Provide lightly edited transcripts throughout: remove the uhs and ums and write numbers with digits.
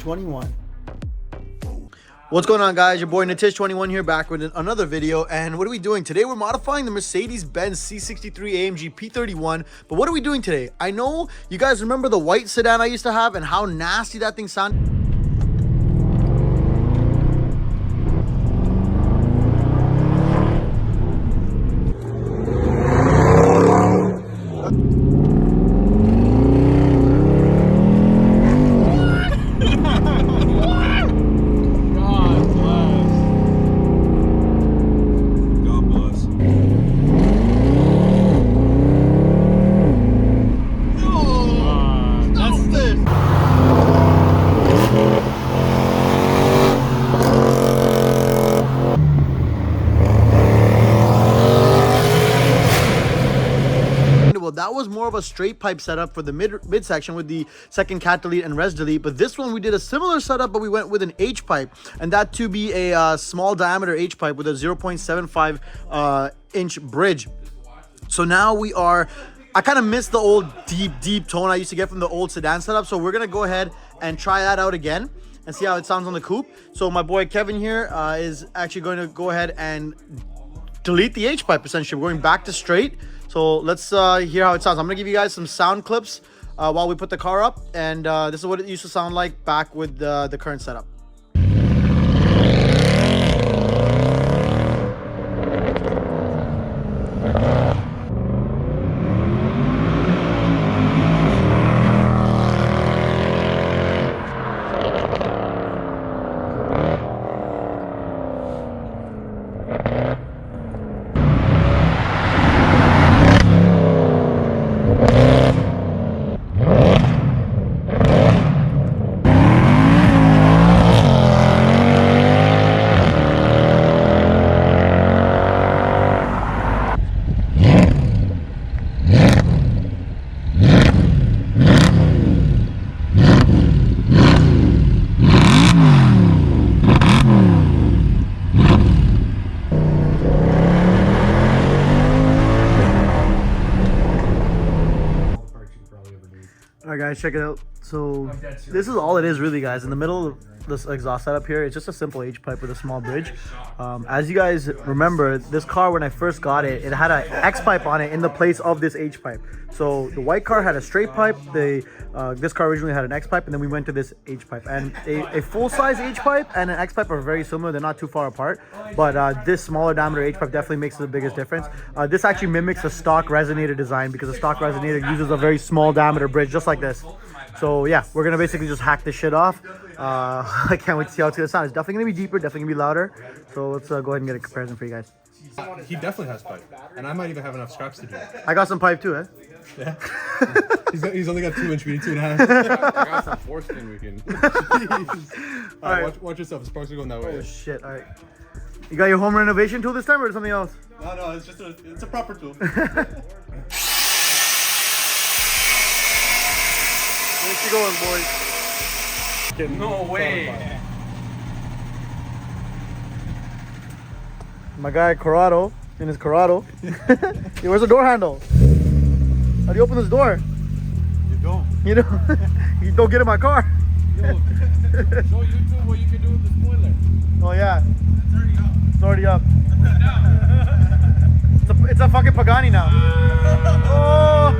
Nitish21. What's going on, guys? Your boy Nitish21 here, back with another video. And what are we doing today? We're modifying the Mercedes-Benz C63 AMG P31. But what are we doing today? I know you guys remember the white sedan I used to have and how nasty that thing sounded. That was more of a straight pipe setup for the midsection with the second cat delete and res delete, but this one we did a similar setup, but we went with an H pipe, and that to be a small diameter H pipe with a 0.75 inch bridge. So now we are, I kind of miss the old deep tone I used to get from the old sedan setup, so we're gonna go ahead and try that out again and see how it sounds on the coupe. So my boy Kevin here is actually going to go ahead and delete the H pipe. Essentially, we're going back to straight. So let's hear how it sounds. I'm gonna give you guys some sound clips while we put the car up, and this is what it used to sound like back with the current setup. Alright guys, check it out. So this is all it is really, guys. In the middle of this exhaust setup here, it's just a simple H pipe with a small bridge. As you guys remember, this car, when I first got it, it had an X pipe on it in the place of this H pipe. So the white car had a straight pipe, this car originally had an X pipe, and then we went to this H pipe. And a full-size H pipe and an X pipe are very similar. They're not too far apart, but this smaller diameter H pipe definitely makes the biggest difference. This actually mimics a stock resonator design, because a stock resonator uses a very small diameter bridge just like this. So yeah, we're gonna basically just hack this shit off. I can't wait to see how it's gonna sound. It's definitely gonna be deeper, definitely gonna be louder. So let's go ahead and get a comparison for you guys. He definitely has pipe, and I might even have enough scraps to do it. I got some pipe too, eh? Yeah. he's only got 2 inch, we need 2.5. I got some foreskin we can. Alright, watch yourself, the sparks are going that way. Oh shit, alright. You got your home renovation tool this time, or something else? No, it's just it's a proper tool. Where's she going, boys? No way. My guy Corrado in his Corrado. Hey, where's the door handle? How do you open this door? You don't. You know, you don't get in my car. Yo, show YouTube what you can do with the spoiler. Oh yeah. It's already up. It's already up. It's a fucking Pagani now. Oh.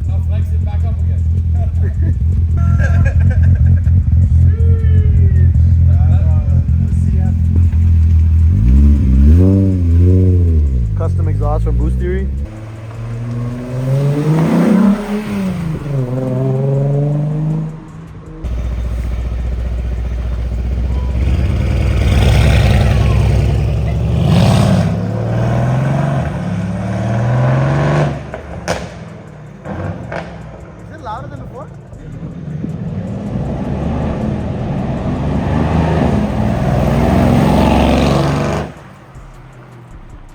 Now flex it back up again. Custom exhaust from Boost Theory. Is it louder than before?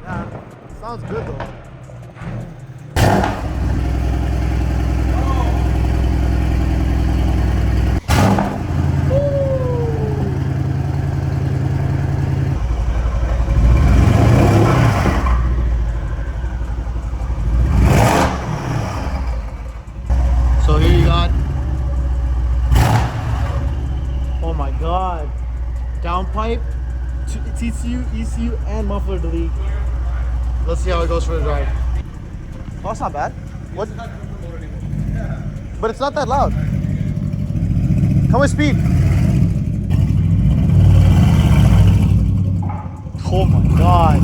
Yeah, sounds good though. So here you got ECU, and muffler delete. Let's see how it goes for the drive. Oh, that's not bad. What? But it's not that loud. Come with speed. Oh my god.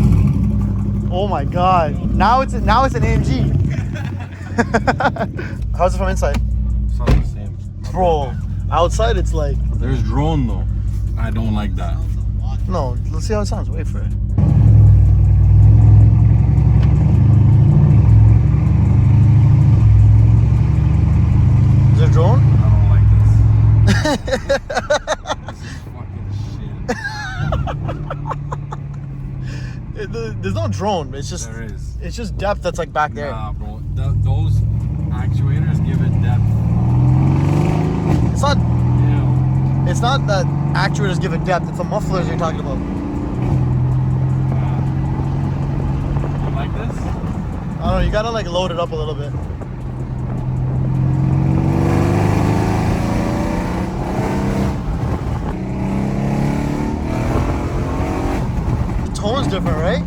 Oh my god. Now it's an AMG. How's it from inside? It's not the same. Bro, outside it's like... There's drone though. I don't like that. No, let's see how it sounds. Wait for it. Is there a drone? I don't like this. This is fucking shit. There's no drone. It's just... There is. It's just depth that's like back there. Nah, bro. Those actuators give it depth. It's not... Ew. It's not that actuators give it depth. It's the mufflers you're talking about. You like this? I don't know. You gotta like load it up a little bit. The tone's different, right?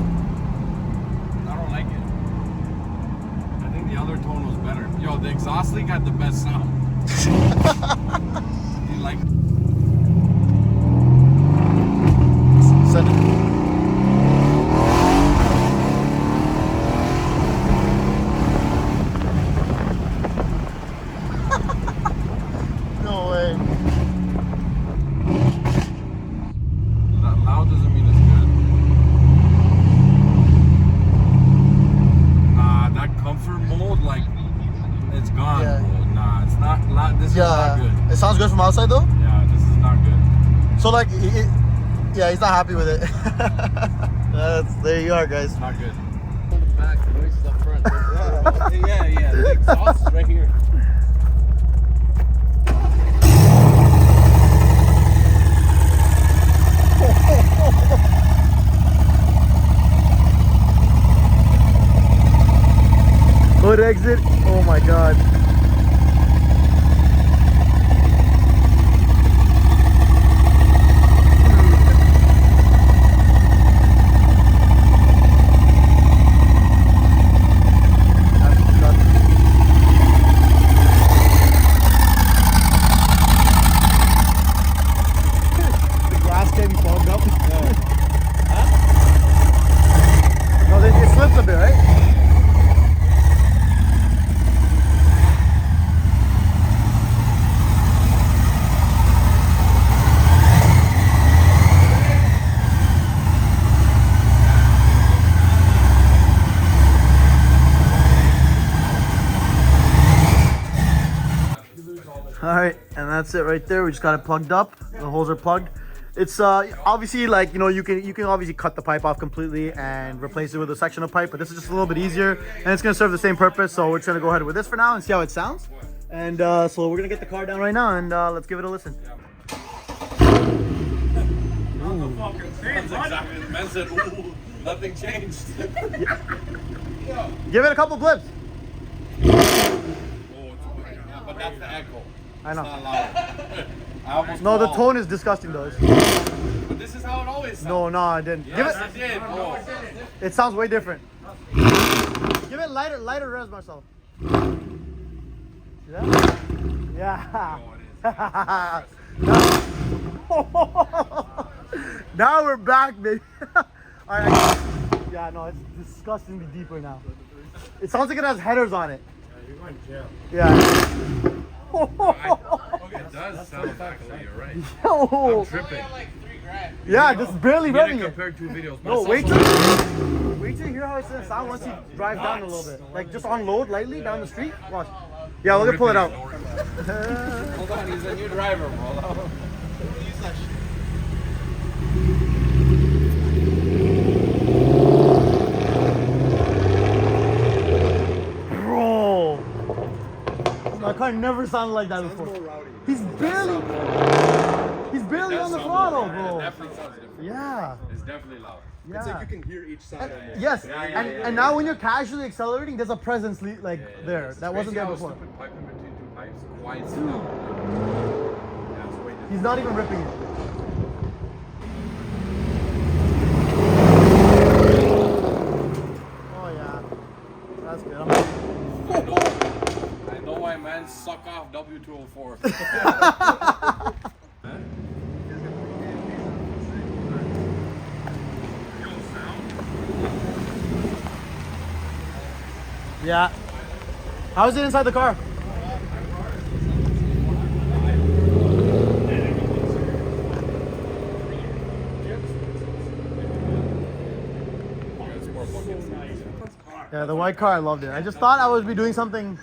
I don't like it. I think the other tone was better. Yo, the exhaust leak had the best sound. You like? Send it. No way. Loud doesn't mean it's good. Nah, that comfort mode, like, it's gone, Yeah. bro. Nah, it's not loud. This is not good. It sounds good from outside though? Yeah, this is not good. So like, yeah, he's not happy with it. There you are, guys. It's not good. Back, the noise is up front. Yeah. The exhaust is right here. Hood exit. Oh my god. The glass can be fogged up. No, it slips a bit, right? Alright, and that's it right there. We just got it plugged up. The holes are plugged. It's obviously like, you know, you can obviously cut the pipe off completely and replace it with a section of pipe, but this is just a little bit easier and it's gonna serve the same purpose. So we're just gonna go ahead with this for now and see how it sounds. And so we're gonna get the car down right now and let's give it a listen. Nothing changed. Give it a couple blips. But that's the echo. I know. Not loud. I almost No, the called. tone is disgusting though. But this is how it always sounds. No, I didn't. Yes, Give it. I did, bro. It sounds way different. Give it lighter res, Marcel. See that? Yeah. Now we're back, baby. All right. Yeah, no, it's disgustingly deep right now. It sounds like it has headers on it. Yeah. Okay, it does sound exactly, you're right. Yo. I'm tripping. Yeah, just barely You gotta revving it. compare two videos. but No, it's wait also- till you hear how it's gonna sound once you drive down a little bit. Like just unload lightly down the street. Watch. Yeah, we're gonna pull it out. Hold on, he's a new driver, bro. Bro, my car never sounded like that before. He's barely on the throttle, bro. Definitely sounds different. Yeah, It's definitely loud. yeah. It's like you can hear each side almost. Yes, Yeah, and now when you're casually accelerating, there's a presence there that wasn't there before. Stupid pipe in between two pipes, quiet sound. Yeah, it's way different. He's not even ripping it. W204. Yeah. How is it inside the car? Yeah, the white car, I loved it. I just thought I would be doing something.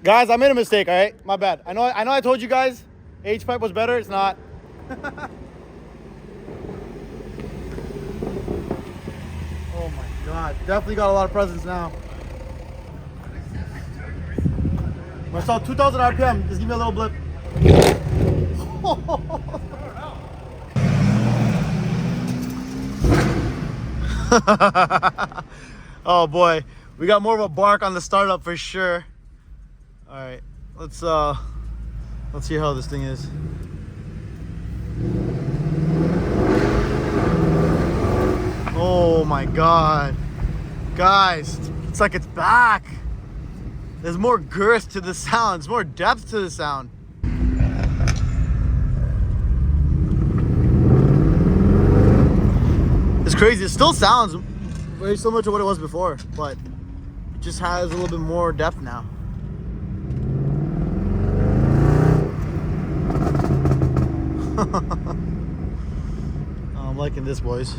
Guys, I made a mistake, all right? My bad. I know I told you guys H-pipe was better. It's not. Oh my God. Definitely got a lot of presents now. When I saw 2,000 RPM, just give me a little blip. Oh boy, we got more of a bark on the startup for sure. All right, let's see how this thing is. Oh my God, guys, it's like it's back. There's more girth to the sound. There's more depth to the sound. It's crazy. It still sounds very similar to what it was before, but it just has a little bit more depth now. I'm liking this, boys.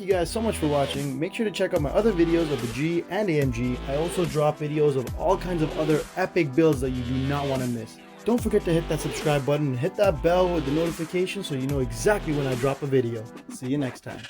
you guys so much for watching. Make sure to check out my other videos of the G and AMG. I also drop videos of all kinds of other epic builds that you do not want to miss. Don't forget to hit that subscribe button and hit that bell with the notification so you know exactly when I drop a video. See you next time.